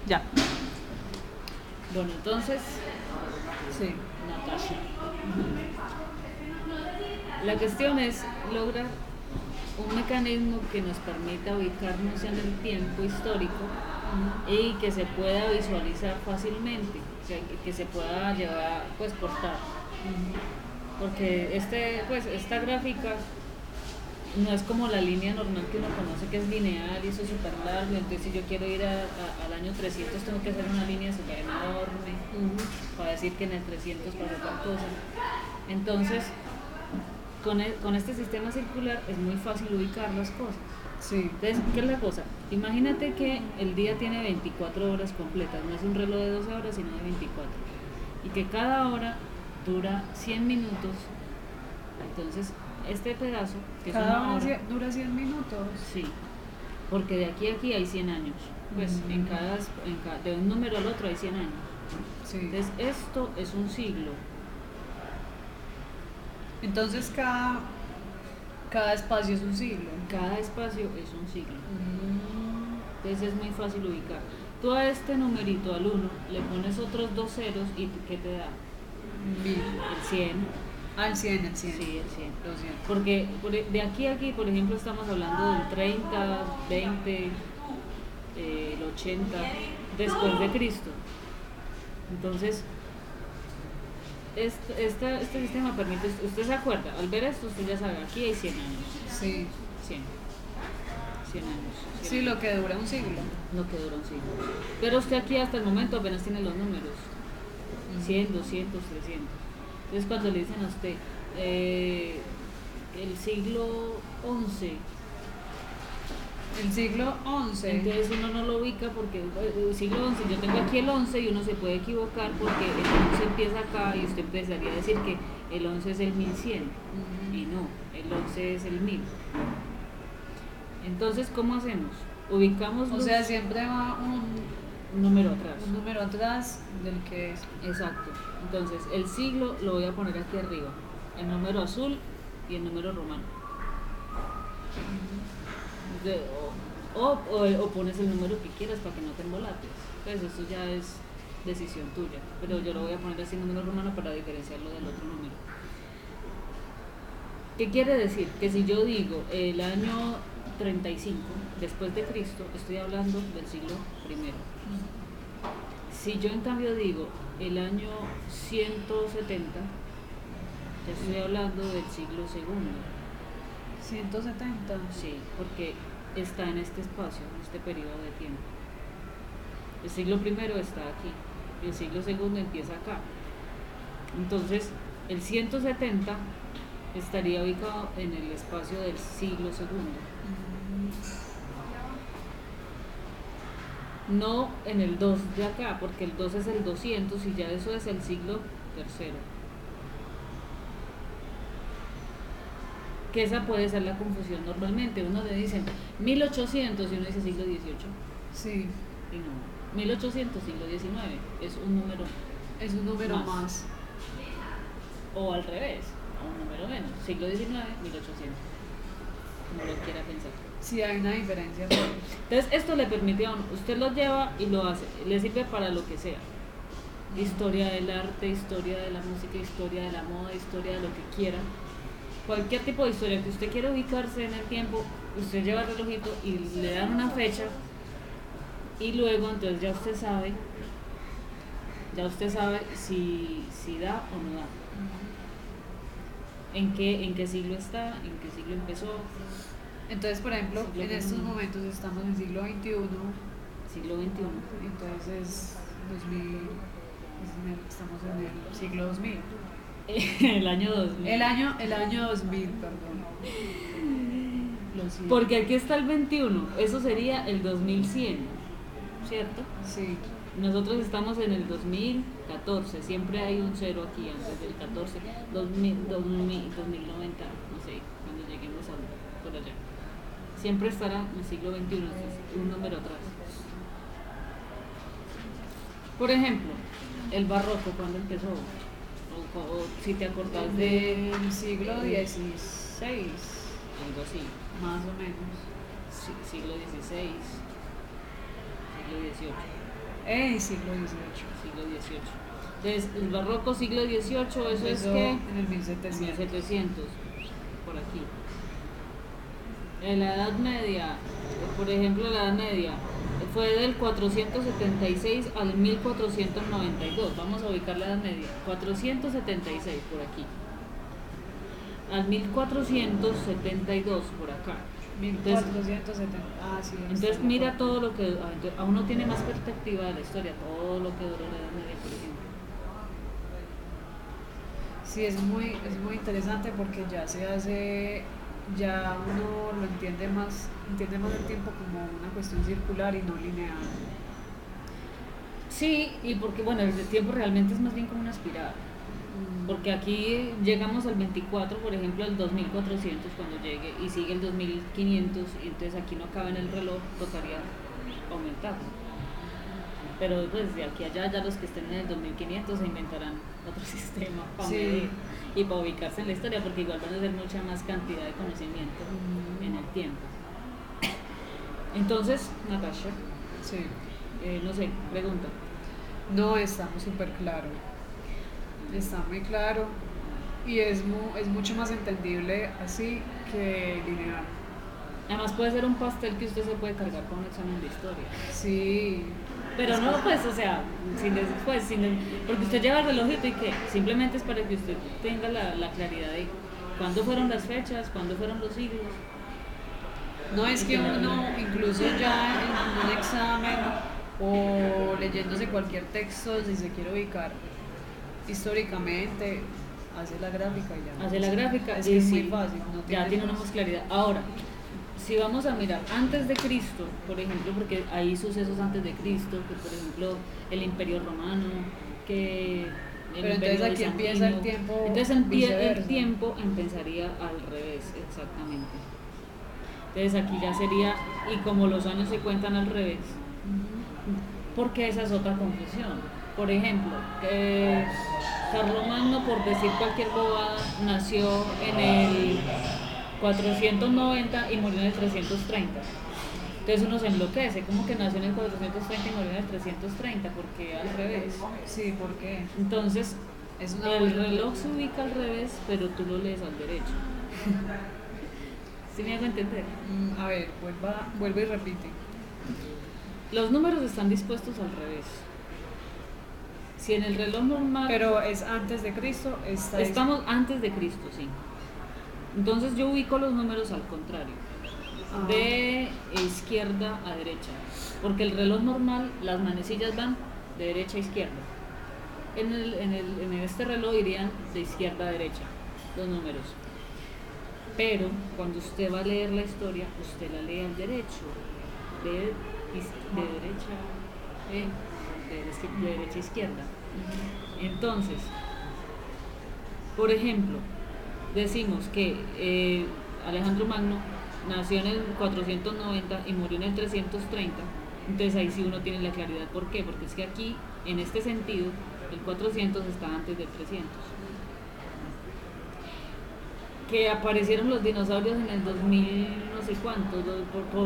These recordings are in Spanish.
Ya. Bueno, entonces, Sí. Natasha. La cuestión es lograr un mecanismo que nos permita ubicarnos en el tiempo histórico y que se pueda visualizar fácilmente, o sea, que se pueda llevar, pues cortar. Porque esta gráfica no es como la línea normal que uno conoce que es lineal y eso es súper largo, entonces si yo quiero ir al año 300 tengo que hacer una línea súper enorme para decir que en el 300 pasó tal cosa. Entonces, con este sistema circular es muy fácil ubicar las cosas. Sí. Entonces, ¿qué es la cosa? Imagínate que el día tiene 24 horas completas, no es un reloj de 12 horas, sino de 24. Y que cada hora dura 100 minutos. Entonces, este pedazo, que es Cada una hora hora, dura 100 minutos. sí, porque de aquí a aquí hay 100 años. Pues de un número al otro hay 100 años. Sí. Entonces, esto es un siglo. Entonces cada espacio es un siglo. Cada espacio es un siglo. Entonces es muy fácil ubicar. Tú a este numerito, al 1, le pones otros 2 ceros y ¿qué te da? 1000. El 100. Al 100, el 100. Sí, el 100. Los 100. Porque de aquí a aquí, por ejemplo, estamos hablando del 30, 20, el 80, después de Cristo. Entonces, este sistema permite, usted se acuerda, al ver esto usted ya sabe, aquí hay 100 años. Sí. 100. 100 años. 100 Sí, años. lo que dura un siglo. No que dura un siglo. Pero usted aquí hasta el momento apenas tiene los números. 100, 200, 300. Entonces cuando le dicen a usted el siglo XI, El siglo 11. entonces uno no lo ubica porque el siglo XI, yo tengo aquí el 11 y uno se puede equivocar porque el 11 empieza acá y usted empezaría a decir que el 11 es el 1100 y no, el 11 es el 1000. Entonces, ¿cómo hacemos? Ubicamos O sea, siempre va un número atrás. un número atrás del que es. Exacto. Entonces, el siglo lo voy a poner aquí arriba. El número azul y el número romano. O pones el número que quieras para que no te embolates. Pues eso ya es decisión tuya. Pero yo lo voy a poner así número romano para diferenciarlo del otro número. ¿Qué quiere decir? Que si yo digo el año 35 después de Cristo, estoy hablando del siglo I. Si yo en cambio digo el año 170, ya estoy hablando del siglo II. 170. Sí, porque está en este espacio, en este periodo de tiempo. El siglo I está aquí, y el siglo II empieza acá. Entonces, el 170 estaría ubicado en el espacio del siglo II. No en el 2 de acá, porque el 2 es el 200 y ya eso es el siglo III. Que esa puede ser la confusión normalmente. Uno le dice 1800 y uno dice siglo XVIII. Sí. Y no, 1800, siglo XIX, es un número. Es un número más. O al revés, un número menos. Siglo XIX, 1800. Como lo quiera pensar. Sí, hay una diferencia. Entonces, esto le permite a uno, usted lo lleva y lo hace, le sirve para lo que sea. Historia del arte, historia de la música, historia de la moda, historia de lo que quiera. Cualquier tipo de historia que usted quiera ubicarse en el tiempo, usted lleva el relojito y le dan una fecha y luego entonces ya usted sabe si da o no da. ¿En qué siglo está? ¿En qué siglo empezó? Entonces, por ejemplo, en estos momentos estamos en el siglo XXI. Siglo XXI. Entonces, 2000, estamos en el siglo 2000. El año 2000. El año 2000, perdón. Porque aquí está el 21, eso sería el 2100, ¿cierto? Sí. Nosotros estamos en el 2014, siempre hay un cero aquí antes del 14, 2000, 2090, no sé, cuando lleguemos por allá. Siempre estará en el siglo XXI, es un número atrás. Por ejemplo, el barroco, ¿cuándo empezó? O si te acordás del siglo XVI, algo así. más o menos. Siglo XVI, siglo XVIII. Siglo XVIII. Siglo XVIII. Entonces, el barroco siglo XVIII, eso es Empezó que... en el 1700. 1700, por aquí. En la Edad Media, por ejemplo, la Edad Media fue del 476 al 1492. Vamos a ubicar la Edad Media. 476 por aquí. Al 1472 por acá. 1470. Sí. Entonces mira todo lo que... A uno tiene más perspectiva de la historia, todo lo que duró la Edad Media, por ejemplo. Sí, es muy interesante porque ya uno lo entiende más el tiempo como una cuestión circular y no lineal. Sí, y porque bueno, el tiempo realmente es más bien como una espiral. Porque aquí llegamos al 24, por ejemplo, al 2400 cuando llegue, y sigue el 2500, y entonces aquí no acaba en el reloj, tocaría aumentar. Pero pues de aquí a allá, ya los que estén en el 2500 se inventarán otro sistema para medir y para ubicarse en la historia, porque igual van a tener mucha más cantidad de conocimiento en el tiempo. Entonces, Natasha, Sí. no sé, pregunta. No, estamos súper claro. Está muy claro y es mucho más entendible así que lineal. Además puede ser un pastel que usted se puede cargar con un examen de historia. Sí. Pero no, pues, o sea, porque usted lleva el relojito y que simplemente es para que usted tenga la claridad de cuándo fueron las fechas, cuándo fueron los siglos. No, es que uno, incluso ya en un examen o leyéndose cualquier texto, si se quiere ubicar históricamente, hace la gráfica y ya. Hace la gráfica es y que es sí, muy fácil. ya tiene una más claridad. Ahora, si vamos a mirar antes de Cristo, por ejemplo, porque hay sucesos antes de Cristo, que por ejemplo el Imperio Romano, que Pero entonces aquí empieza el tiempo. Entonces el tiempo empezaría al revés, exactamente. Entonces aquí ya sería, y como los años se cuentan al revés, porque esa es otra confusión. Por ejemplo, Carlomagno, por decir cualquier bobada, nació en el 490 y murió en el 330. Entonces uno se enloquece, como que nació en el 430 y murió en el 330, porque al revés. Sí, ¿por qué? Entonces, el reloj se ubica al revés, pero tú lo lees al derecho. ¿Sí me hago entender? A ver, vuelve y repite. Los números están dispuestos al revés. Si en el reloj normal... Pero es antes de Cristo. Estamos antes de Cristo, sí. Entonces yo ubico los números al contrario. De izquierda a derecha. Porque el reloj normal, las manecillas van de derecha a izquierda. En este reloj irían de izquierda a derecha los números. Pero cuando usted va a leer la historia, usted la lee al derecho. De derecha a izquierda. Entonces, por ejemplo, decimos que Alejandro Magno nació en el 490 y murió en el 330. Entonces ahí sí uno tiene la claridad. ¿Por qué? Porque es que aquí, en este sentido, el 400 está antes del 300. Que aparecieron los dinosaurios en el 2000 no sé cuánto,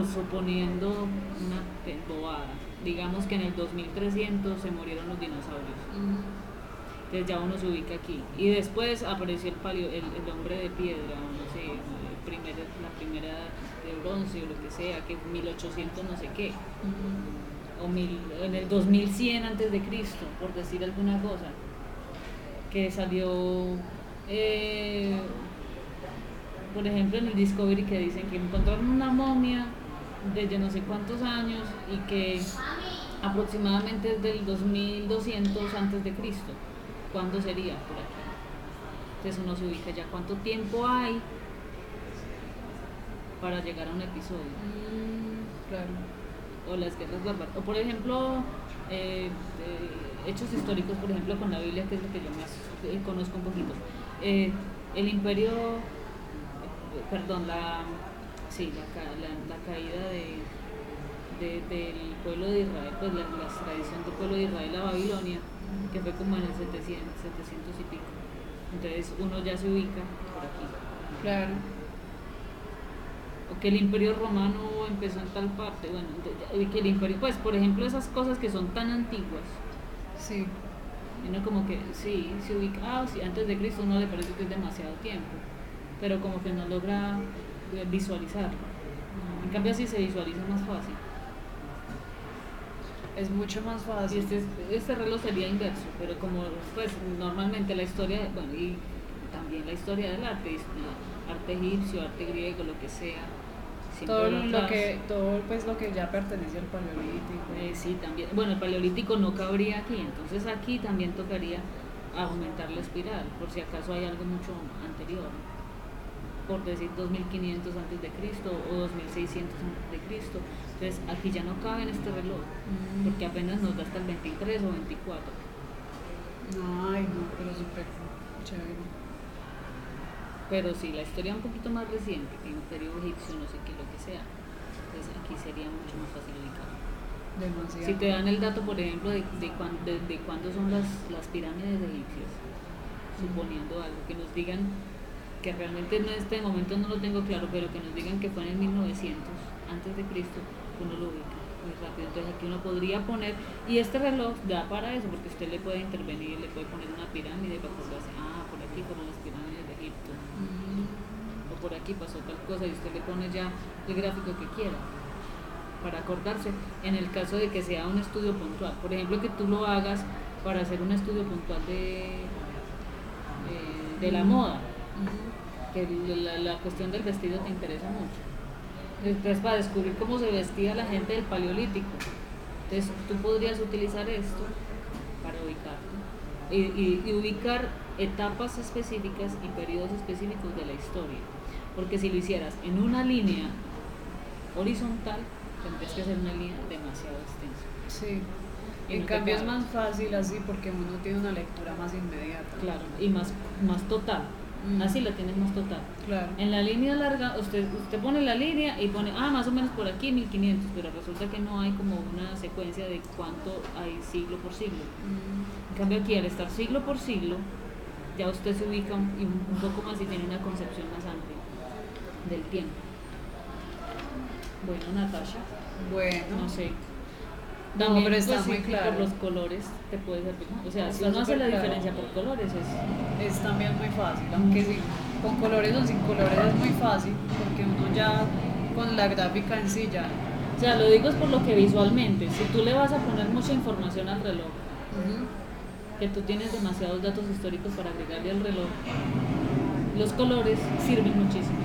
suponiendo una bobada. Digamos que en el 2300 se murieron los dinosaurios. Entonces ya uno se ubica aquí. Y después apareció el hombre de piedra, no sé, la primera de bronce o lo que sea, que 1800 no sé qué. O en el 2100 antes de Cristo, por decir alguna cosa. Que salió... por ejemplo en el Discovery, que dicen que encontraron una momia desde no sé cuántos años y que aproximadamente es del 2200 antes de Cristo. ¿Cuándo sería por aquí? Entonces uno se ubica ya cuánto tiempo hay para llegar a un episodio. Claro. O las guerras bárbaras. O por ejemplo, hechos históricos, por ejemplo con la Biblia, que es lo que yo más conozco un poquito. El imperio... la caída del pueblo de Israel, pues la extradición del pueblo de Israel a Babilonia, que fue como en el 700 y pico. Entonces uno ya se ubica por aquí. Claro. o que el Imperio Romano empezó en tal parte, bueno, que el Imperio, pues por ejemplo esas cosas que son tan antiguas, Sí, y uno como que sí, se ubica, sí, antes de Cristo uno le parece que es demasiado tiempo, pero como que no logra visualizarlo. En cambio así se visualiza más fácil. es mucho más Y fácil. este reloj sería inverso, pero como pues normalmente la historia, bueno, y también la historia del arte, arte egipcio, arte griego, lo que sea, siempre Todo va lo atrás. que, todo pues lo que ya pertenece al paleolítico. Sí, también. Bueno, el paleolítico no cabría aquí, entonces aquí también tocaría aumentar la espiral, por si acaso hay algo mucho anterior, por decir 2500 antes de Cristo o 2600 antes de Cristo. Entonces aquí ya no cabe en este reloj, porque apenas nos da hasta el 23 o 24. Ay, no, pero súper chévere. Pero sí, la historia un poquito más reciente, que Imperio egipcio, no sé qué, lo que sea, pues aquí sería mucho más fácil ubicarlo. Demasiado. Si te dan el dato, por ejemplo, de cuándo son las pirámides egipcias, suponiendo algo, que nos digan, que realmente en este momento no lo tengo claro, pero que nos digan que fue en el 1900 antes de Cristo, uno lo ubica muy rápido. Entonces aquí uno podría poner, y este reloj da para eso, porque usted le puede intervenir, le puede poner una pirámide para acordarse, por aquí fueron las pirámides de Egipto, o por aquí pasó tal cosa, y usted le pone ya el gráfico que quiera para acordarse, en el caso de que sea un estudio puntual. Por ejemplo, que tú lo hagas para hacer un estudio puntual de la moda, que la cuestión del vestido te interesa mucho. Entonces, para descubrir cómo se vestía la gente del paleolítico. Entonces, tú podrías utilizar esto para ubicarte y ubicar etapas específicas y periodos específicos de la historia. Porque si lo hicieras en una línea horizontal, tendrías que hacer una línea demasiado extensa. Sí. Y En no te cambio es cabe. más fácil así porque uno tiene una lectura más inmediata. Claro, y más total. Así la tienes más total. Claro. En la línea larga, usted pone la línea y pone, más o menos por aquí 1500, pero resulta que no hay como una secuencia de cuánto hay siglo por siglo. En cambio aquí, al estar siglo por siglo, ya usted se ubica un poco más y tiene una concepción más amplia del tiempo. Bueno, Natasha, Bueno. no sé. No, También, pero está pues, muy sí, claro. por los colores te puede servir. O sea, si Está uno hace súper la claro. diferencia por colores, Es también muy fácil, aunque sí, con colores o sin colores es muy fácil, porque uno ya con la gráfica en sí ya. o sea, lo digo es por lo que visualmente, si tú le vas a poner mucha información al reloj, que tú tienes demasiados datos históricos para agregarle al reloj, los colores sirven muchísimo.